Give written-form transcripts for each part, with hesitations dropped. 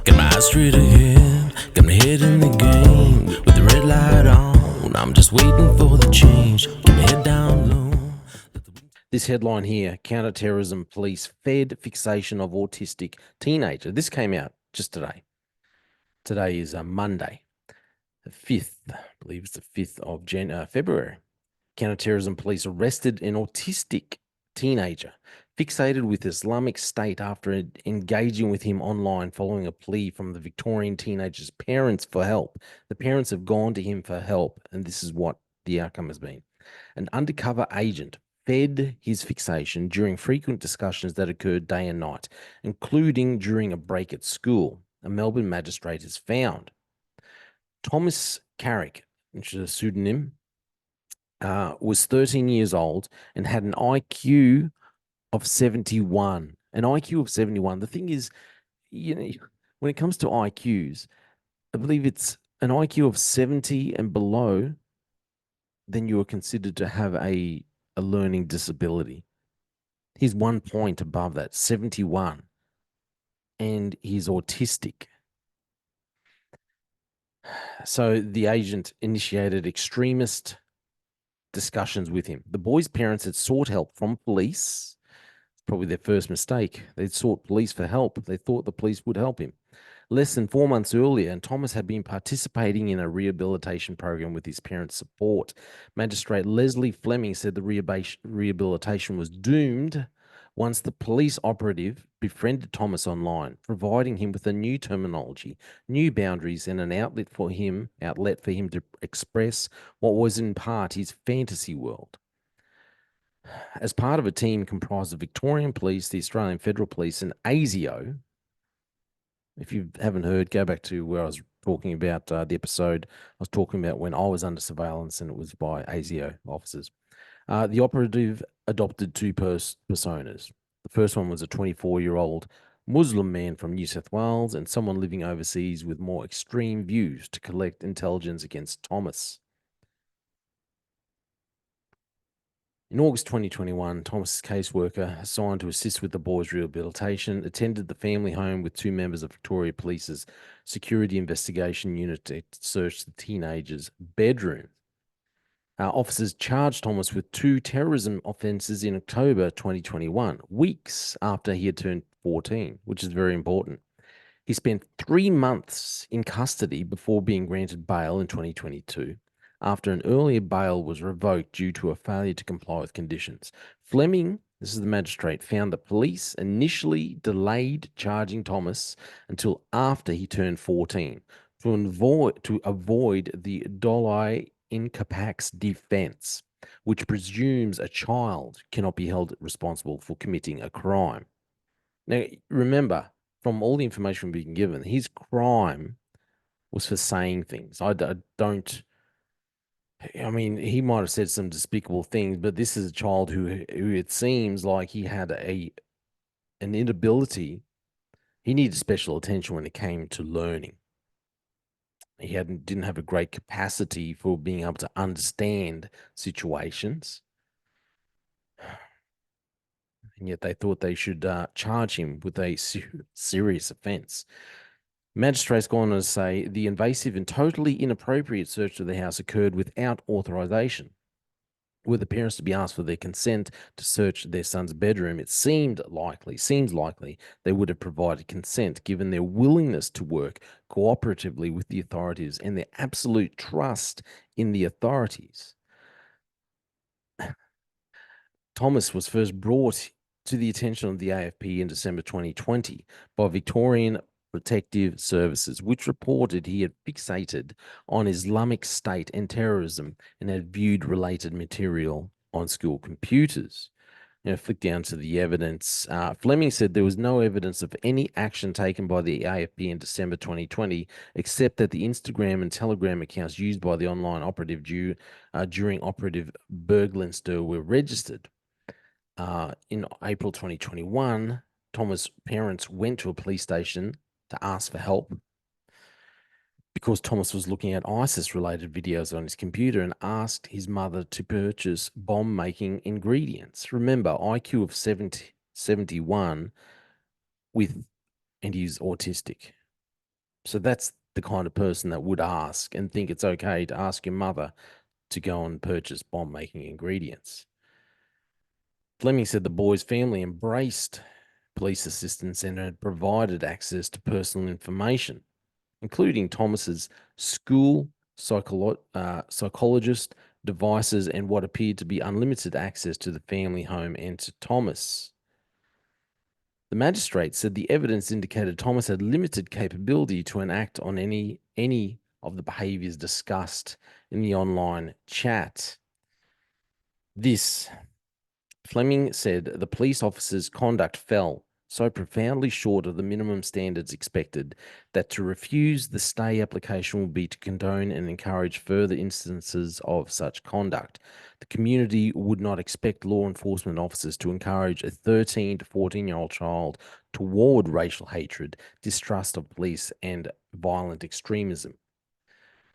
Got my eyes straight ahead, got my head in the game. With the red light on, I'm just waiting for the change. Keep my head down low. This headline here, counterterrorism police fed fixation of autistic teenager. This came out just today. Today is Monday, the 5th, I believe it's the 5th of February. Counterterrorism police arrested an autistic teenager fixated with Islamic State after engaging with him online following a plea from the Victorian teenager's parents for help. The parents have gone to him for help, and this is what the outcome has been. An undercover agent fed his fixation during frequent discussions that occurred day and night, including during a break at school, a Melbourne magistrate has found. Thomas Carrick, which is a pseudonym, was 13 years old and had an IQ of 71. An IQ of 71. The thing is, when it comes to IQs, I believe it's an IQ of 70 and below, then you are considered to have a learning disability. He's 1 point above that, 71. And he's autistic. So the agent initiated extremist discussions with him. The boy's parents had sought help from police. It's probably their first mistake. They'd sought police for help. They thought the police would help him. Less than 4 months earlier, and Thomas had been participating in a rehabilitation program with his parents' support. Magistrate Leslie Fleming said the rehabilitation was doomed once the police operative befriended Thomas online, providing him with a new terminology, new boundaries, and an outlet for him to express what was in part his fantasy world. As part of a team comprised of Victorian Police, the Australian Federal Police, and ASIO. If you haven't heard, go back to where I was talking about the episode. I was talking about when I was under surveillance and it was by ASIO officers. The operative adopted two personas. The first one was a 24-year-old Muslim man from New South Wales and someone living overseas with more extreme views to collect intelligence against Thomas. In August 2021, Thomas's caseworker, assigned to assist with the boy's rehabilitation, attended the family home with two members of Victoria Police's Security Investigation Unit to search the teenager's bedroom. Officers charged Thomas with 2 terrorism offences in October 2021, weeks after he had turned 14, which is very important. He spent 3 months in custody before being granted bail in 2022, after an earlier bail was revoked due to a failure to comply with conditions. Fleming, this is the magistrate, found that police initially delayed charging Thomas until after he turned 14 to avoid the Dolai Incapax defense, which presumes a child cannot be held responsible for committing a crime. Now, remember, from all the information being given, his crime was for saying things. I mean, he might have said some despicable things, but this is a child who it seems like he had an inability. He needed special attention when it came to learning. He didn't have a great capacity for being able to understand situations. And yet they thought they should charge him with a serious offence. Magistrates go on to say the invasive and totally inappropriate search of the house occurred without authorization. Were the parents to be asked for their consent to search their son's bedroom, it seems likely they would have provided consent given their willingness to work cooperatively with the authorities and their absolute trust in the authorities. Thomas was first brought to the attention of the AFP in December 2020 by Victorian Protective Services, which reported he had fixated on Islamic State and terrorism and had viewed related material on school computers. Now, flick down to the evidence. Fleming said there was no evidence of any action taken by the AFP in December 2020, except that the Instagram and Telegram accounts used by the online operative during Operative Berglinster were registered. In April 2021, Thomas' parents went to a police station to ask for help because Thomas was looking at ISIS-related videos on his computer and asked his mother to purchase bomb-making ingredients. Remember, IQ of 71 and he's autistic. So that's the kind of person that would ask and think it's okay to ask your mother to go and purchase bomb making ingredients. Fleming said the boy's family embraced police assistance and had provided access to personal information, including Thomas's school psychologist, devices, and what appeared to be unlimited access to the family home and to Thomas. The magistrate said the evidence indicated Thomas had limited capability to enact on any of the behaviors discussed in the online chat. This, Fleming said, the police officer's conduct fell so profoundly short of the minimum standards expected that to refuse the stay application would be to condone and encourage further instances of such conduct. The community would not expect law enforcement officers to encourage a 13 to 14-year-old child toward racial hatred, distrust of police, and violent extremism.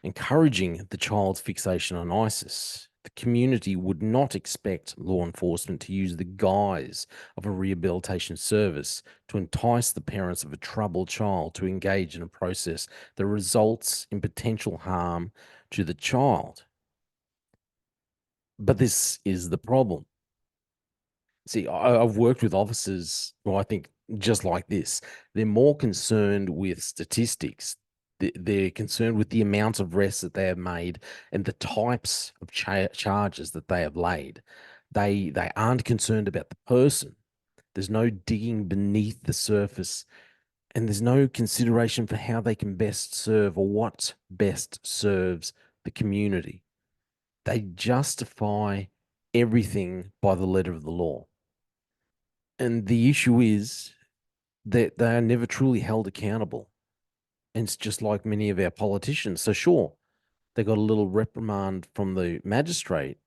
Encouraging the child's fixation on ISIS, the community would not expect law enforcement to use the guise of a rehabilitation service to entice the parents of a troubled child to engage in a process that results in potential harm to the child. But this is the problem. See, I've worked with officers who I think just like this. They're more concerned with statistics. They're concerned with the amount of arrests that they have made and the types of charges that they have laid. They aren't concerned about the person. There's no digging beneath the surface, and there's no consideration for how they can best serve or what best serves the community. They justify everything by the letter of the law. And the issue is that they are never truly held accountable. And it's just like many of our politicians. So, sure, they got a little reprimand from the magistrate,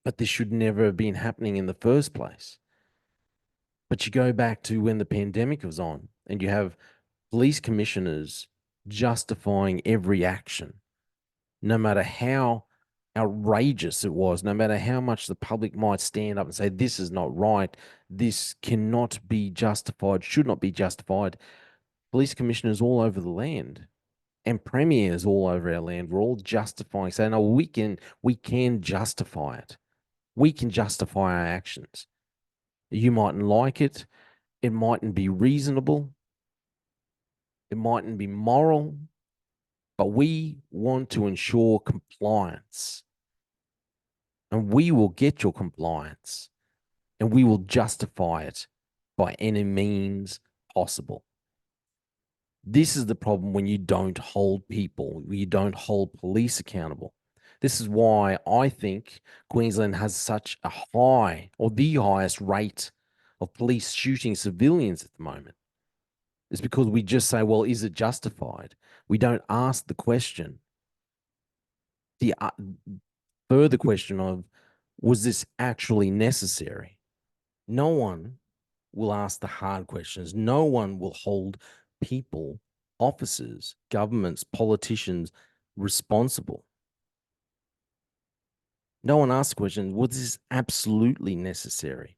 but this should never have been happening in the first place. But you go back to when the pandemic was on, and you have police commissioners justifying every action, no matter how outrageous it was, no matter how much the public might stand up and say, this is not right, this cannot be justified, should not be justified. Police commissioners all over the land and premiers all over our land were all justifying, saying, no, we can justify it. We can justify our actions. You mightn't like it. It mightn't be reasonable. It mightn't be moral, but we want to ensure compliance. And we will get your compliance and we will justify it by any means possible. This is the problem when you don't hold people, when you don't hold police accountable. This is why I think Queensland has such a high or the highest rate of police shooting civilians at the moment. It's because we just say, well, is it justified? We don't ask the question, the further question of, was this actually necessary? No one will ask the hard questions. No one will hold people, officers, governments, politicians responsible. No one asks the question, was this absolutely necessary?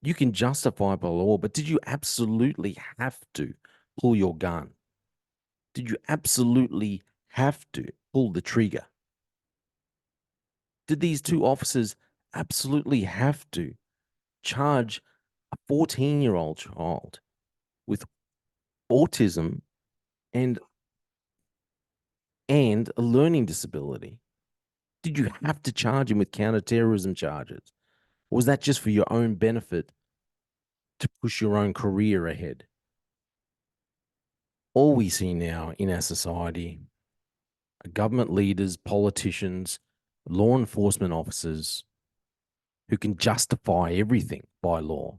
You can justify by law, but did you absolutely have to pull your gun? Did you absolutely have to pull the trigger? Did these two officers absolutely have to charge a 14-year-old child with autism and a learning disability? Did you have to charge him with counterterrorism charges? Or was that just for your own benefit to push your own career ahead? All we see now in our society are government leaders, politicians, law enforcement officers who can justify everything by law,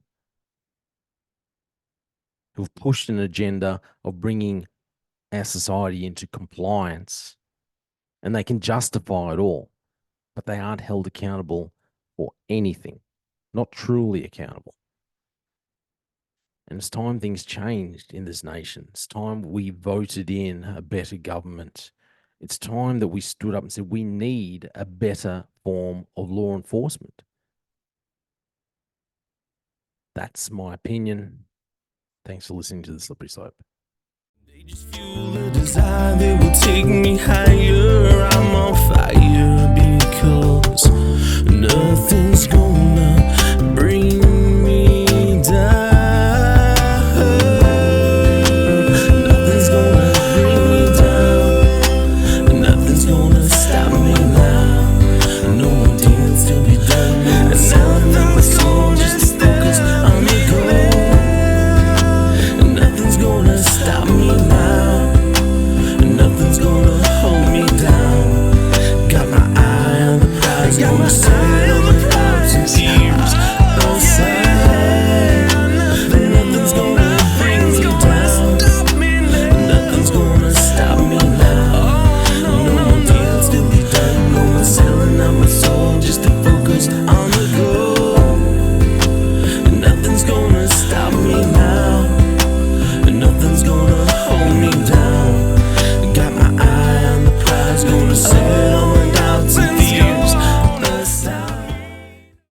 who've pushed an agenda of bringing our society into compliance, and they can justify it all, but they aren't held accountable for anything, not truly accountable. And it's time things changed in this nation. It's time we voted in a better government. It's time that we stood up and said we need a better form of law enforcement. That's my opinion. Thanks for listening to The Slippery Slope. Just fuel a desire that will take me higher. I'm on fire because nothing